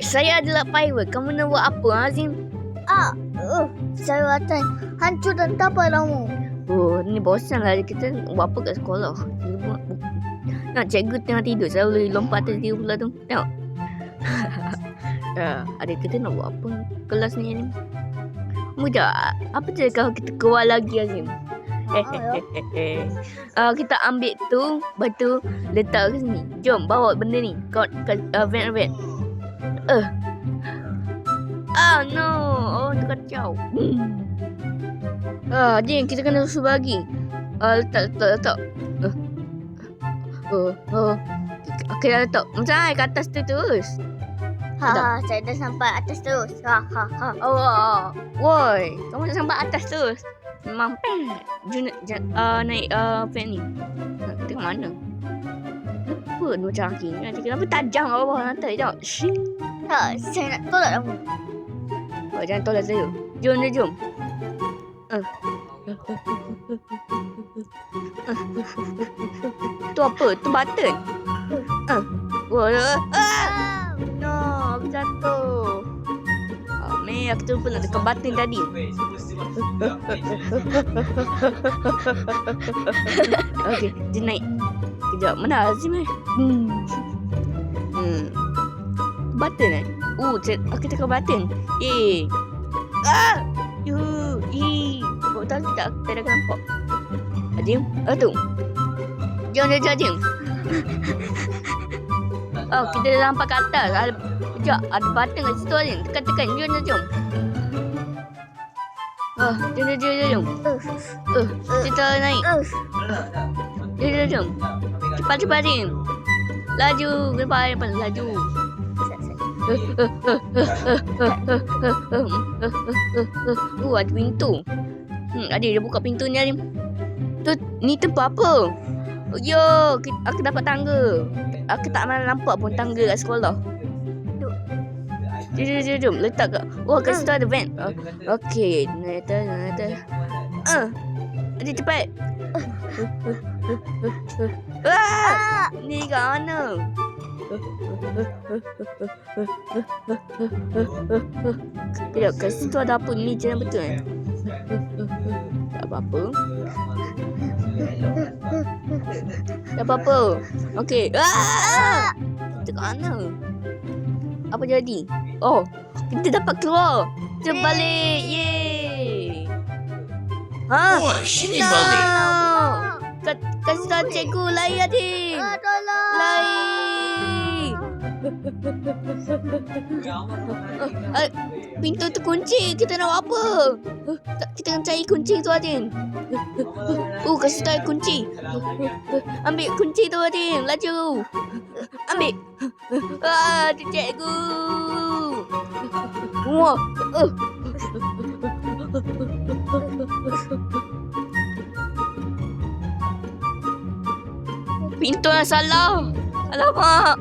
Saya adalah pirate. Kamu nak buat apa, Azim? Saya akan hancur dan tapar kamu. Oh, ni bosan lah kita buat apa kat sekolah. Nak cikgu tengah tidur, saya boleh lompat atas dia pula tu. Tengok. Adik kita nak buat apa kelas ni? Mudah. Apa je kalau kita keluar lagi, Azim? Kita ambil tu, lepas tu letak ke sini. Jom bawa benda ni. Kau vent. No. Oh, tu kacau. Jom kita kena susu lagi. Letak. Okay, dah letak. Macam mana ke atas tu terus? Saya dah sampai atas terus. Woi, kamu dah sampai atas terus. Memang Jun naik van ni. Tengok mana? Apa dia macam kaki ni? Kenapa tajam kat bawah nanti? Tengok. Saya nak tolak kamu. Jangan tolak saya. Jom. Tu apa? Tu button. No, aku jatuh. Aku terlupa nak tekan button tadi. Okey, dia naik. Kejap, mana Azim Button aku tekan button. Kau tahu tak? Kita dah nampak. Azim, tu. Jom. Kita dah nampak kat atas. Sekejap, ada button kat situ Azim. Tekan. Jom. Jom. Kita naik. Jom. Cepat Azim. Laju. Depan laju. Ada pintu. Adik dia buka pintu ni Azim. Ni tempat apa? Aku dapat tangga. Aku tak mana nampak pun tangga kat sekolah. Jom. Letak kat. Kat situ ada vent. Okey. Naik atas. Adik cepat. Ni kat mana? Kejap, kat situ ada apa? Ni jalan betul Tak apa-apa. Okey. Kita kat mana? Apa jadi? Kita dapat keluar. Kita balik. Yeay. Sini balik. Kasih tahu cikgu lari adik. Tolong. Lari. Pintu tu kunci. Kita nak buat apa? Kita kena cari kunci tu Adin. Kasih tahu kunci. Ambil kunci tu Adin. Laju. Ambil. Cikgu. Pintu yang salah. Alamak.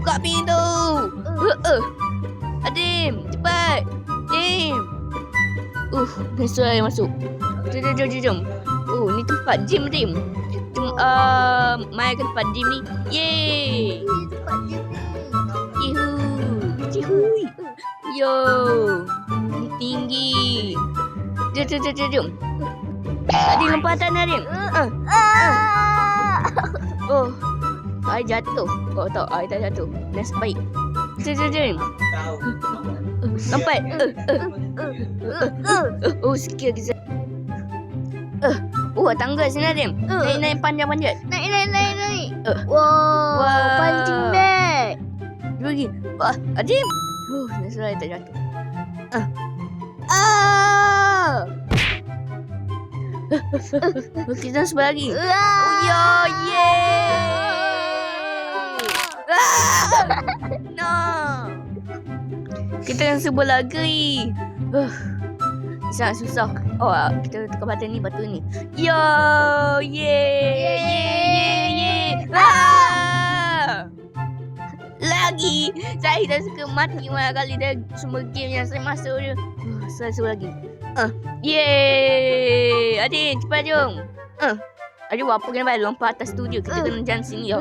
Buka pintu. Adim, cepat. Jim. Sesuai masuk. Jom. Ni tempat gym Adim. Mai ke tempat gym ni. Yeay. Tempat gym ni. Cihui. Yo. Tinggi. Jom. Adim lompatan Adim. Air jatuh. Tak, air tak jatuh. Nasib baik. Jom. Lompat. Sikit lagi. Tangga sini Adim. Naik panjat. Naik. Pancing bag. Lagi. Adim. Nasib baik tak jatuh. Kita sebelah lagi. Yeay. No. Kita yang sebelah lagi. Sangat susah. Kita tekan button ni. Yeay. Lagi. Saya dah suka mati banyak kali dah semua game yang saya masuk je. Saya suruh lagi. Yeay. Adin, cepat jom. Aduh, apa kena buat? Lompat atas tu je. Kita kena jalan sini ya.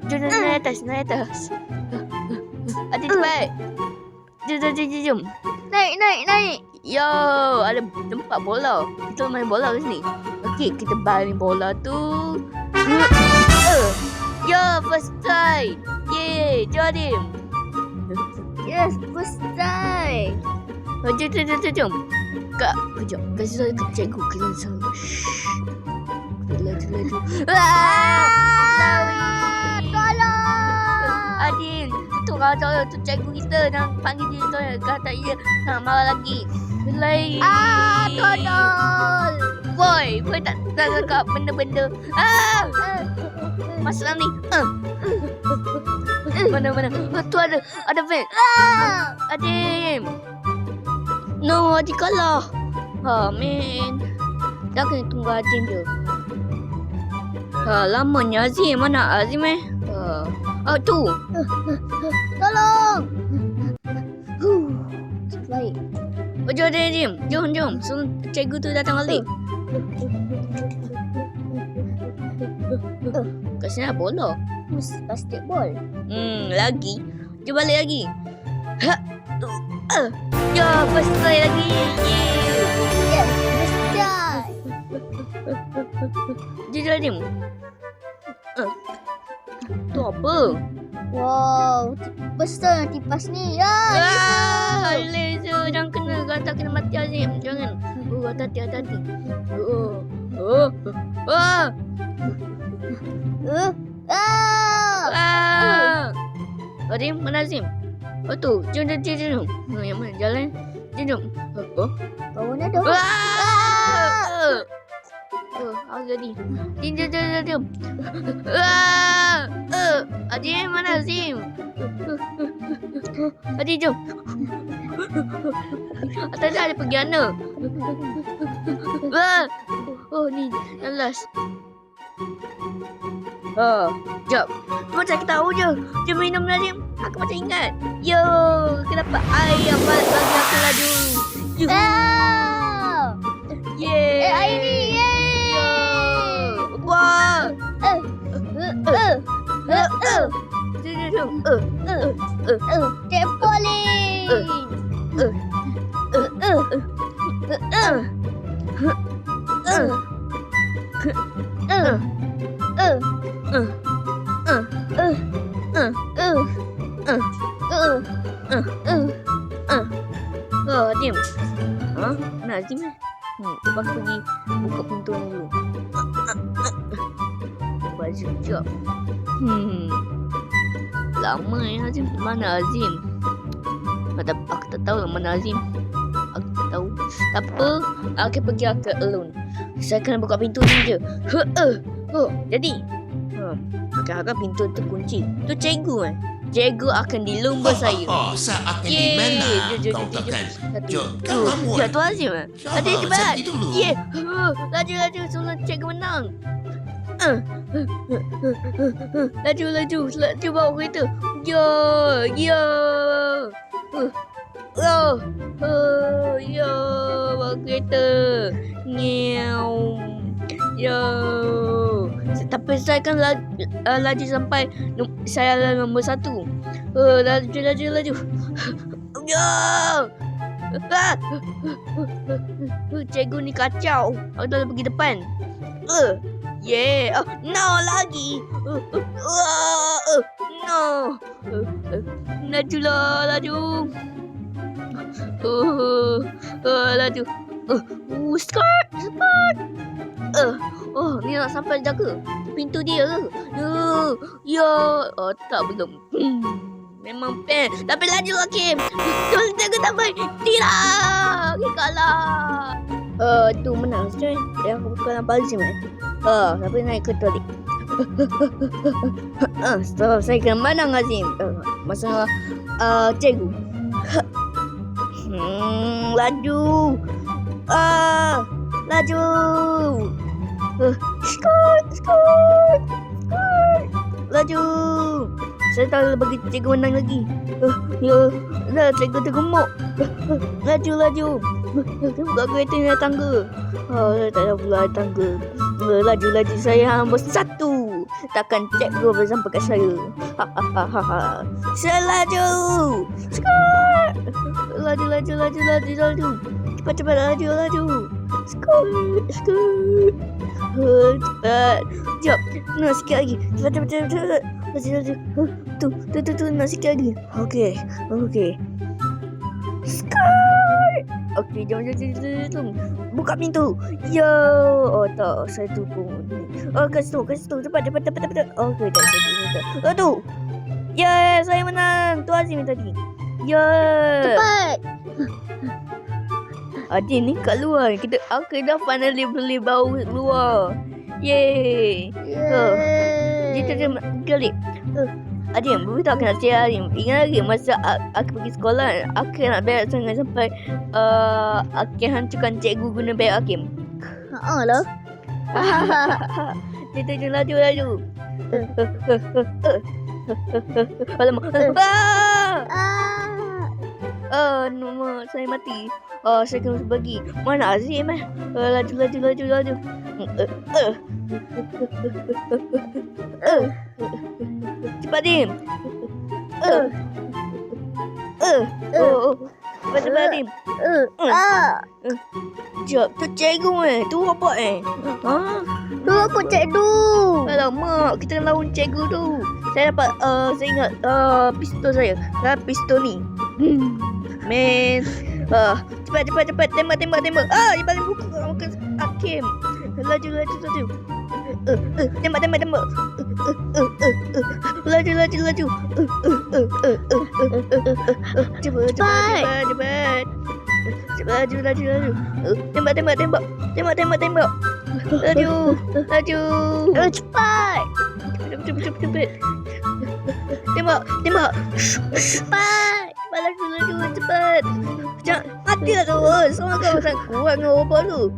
Jom, naik atas. Adin, cepat. Jom. Naik. Yo, ada tempat bola. Kita main bola kat sini. Okey, kita baling bola tu. Yo, first try. Yeay, jom Adin. Yes, first try. Jom. Kak, kejap. Kasih saya ke cikgu. Kita sama. Laju. Tolong. Adin, tu kalau tahu tu cikgu kita jangan panggil dia tu kata dia nak marah lagi. Belai. Tolong. Boy tak kakak benda-benda. Masuk dalam ni. Mana? Tu ada vent. Adin. No, Adin kalah. Man. Dah kena tunggu Adin je. Lamanya Azim. Mana Azim tu. Tolong. Baik. Jom Azim. Jom. So, cikgu tu datang balik. Kat sini ada bola. Basketball. Lagi. Jom balik lagi. Ya, first try lagi. Yes, first try. Jom Azim. Tu apa? Wow, besar kipas ni. Ya. Laser jangan kena. Kata kena mati Azim. Jangan. Hati-hati. Azim, mana Azim? Tu, jom. Yang mana jalan? Jom. Kawan ada. Aku jadi. Jom. Azim, mana Azim? Azim, jom. Atas ada pergi mana? Ni yang last. Jom. Macam aku tahu je. Jom minum Azim. Aku macam ingat. Yo, aku dapat air yang bagi aku laju. Yeay. Air ni. Wah. Jom. Trampolin. Azim. Mana Azim ni? Lepas pergi buka pintu ni dulu. Baju jap. Lama Azim. Mana Azim? Aku tak tahu mana Azim. Aku tak tahu. Tak apa. Aku pergi ke alone. Saya kena buka pintu ni je. Jadi. Agak-agak pintu tu kunci. Tu cikgu Cikgu akan dilumba saya. Saatnya di mana kau takkan? Jom, kau lamun. Ya, tu Azim. Azim cepat. Saat dulu. Laju sebelum cikgu menang. Laju bawa kereta. Ya. Bawa kereta. Tapi saya kan laju sampai saya nombor 1. Laju. Cikgu ni kacau. Aku dah pergi depan. No lagi. No. Laju. Laju. Skirt. Ni nak sampai jaga pintu dia ke? Tak belum. Memang pen. Tapi laju Hakim. Tolong jaga sampai. Tidak. Hakim kalah. Tu menang coy. Dia aku bukan nampak Azim tapi naik ke toilet. So saya kena menang Azim. Masa cikgu. Laju. Laju. Skirt. Laju. Saya tak boleh bagi cikgu menang lagi. Ya, dah cikgu tergemuk. Laju. Buka kereta naik tangga. Saya tak ada pula naik tangga. Laju saya nombor 1. Takkan cikgu bersampai kat saya. Saya laju. Skor. Laju. Cepat laju. Skor. Cepat. Jap. Nak sikit lagi. Cepat. Laju. Tu. Nak sikit lagi. Okey. Skor. Okey, jom. Buka pintu. Yo. Oh tak, saya tu pun. Kasih tu. Cepat. Okey, dah. Tu. Ya, saya menang. Tu Azim tadi. Ya. Cepat. Adin ni kat luar. Aku dah finally boleh bawa keluar. Yeay. Dia tergelip. Adin, beritahu aku nak share Adin. Ingat lagi masa aku pergi sekolah, aku nak berak sangat sampai aku hancurkan cikgu guna berak Hakim. Lah. Dia terjun laju. Alamak. Nombor saya mati. Saya kena bagi. Mana Azim Laju. Cepat Dim. Cepat Dim. Jap, tu cikgu tu robot Tu aku cikgu. Alamak, kita lawan cikgu tu. Saya dapat saya ingat pistol saya. Pistol ni. Man. Cepat. Tembak. Dia balik buku ke Hakim. Laju. Tembak. Laju. Cepat. Tembak. Laju. Cepat. Cepat. Tembak. Cepat. Laju. Cepat. Jangan matilah tu. Semua kau sangat kuat dengan robot tu.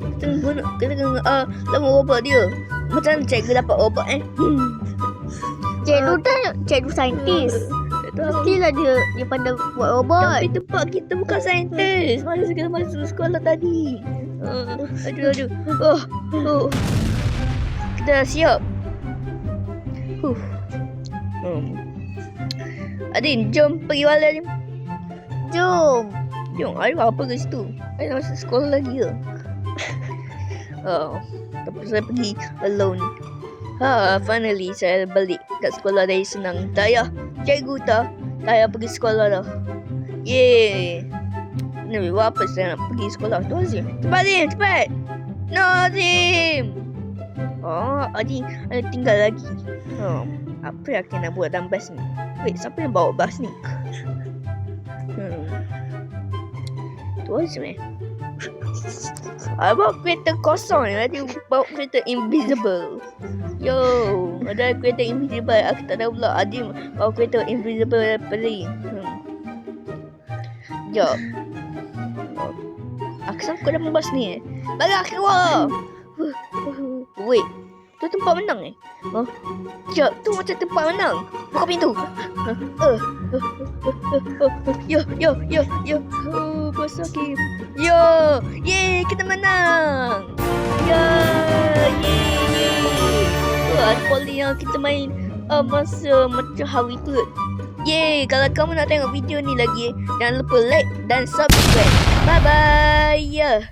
Kita kena lawan robot dia. Macam mana cikgu dapat robot Cikgu saintis. Mestilah dia pandai buat robot. Tapi tempat kita bukan saintis. Mana kita masuk sekolah tadi. Aduh. Kita dah siap. Adin, jom pergi wala ni. Jom. Ayo apa ke situ? Ayo masuk sekolah lagi ke? Tapi saya pergi alone. Finally saya balik kat sekolah dari senang. Tak payah cikgu tak payah pergi sekolah dah. Yeay. Ni buat apa saya nak pergi sekolah tu Azim? Cepat. No Azim. Azim ada tinggal lagi. Apa yang aku nak buat dalam bas ni? Wait, siapa yang bawa bas ni? Tu Azim bawa kereta kosong ni. Nanti bawa kereta invisible. Yo, ada kereta invisible. Aku tak tahu pula Adim bawa kereta invisible daripada ni. Jom. Aku sangkut dalam bas ni Bagi aku keluar. Wait, tu tempat menang Jom, tu macam tempat menang. Buka pintu. Yo. Bos Hakim. Yo, yeay, kita menang. Yeay. Poli yang kita main masa macam hari tu. Yeay, kalau kamu nak tengok video ni lagi, jangan lupa like dan subscribe. Bye bye. Yeay.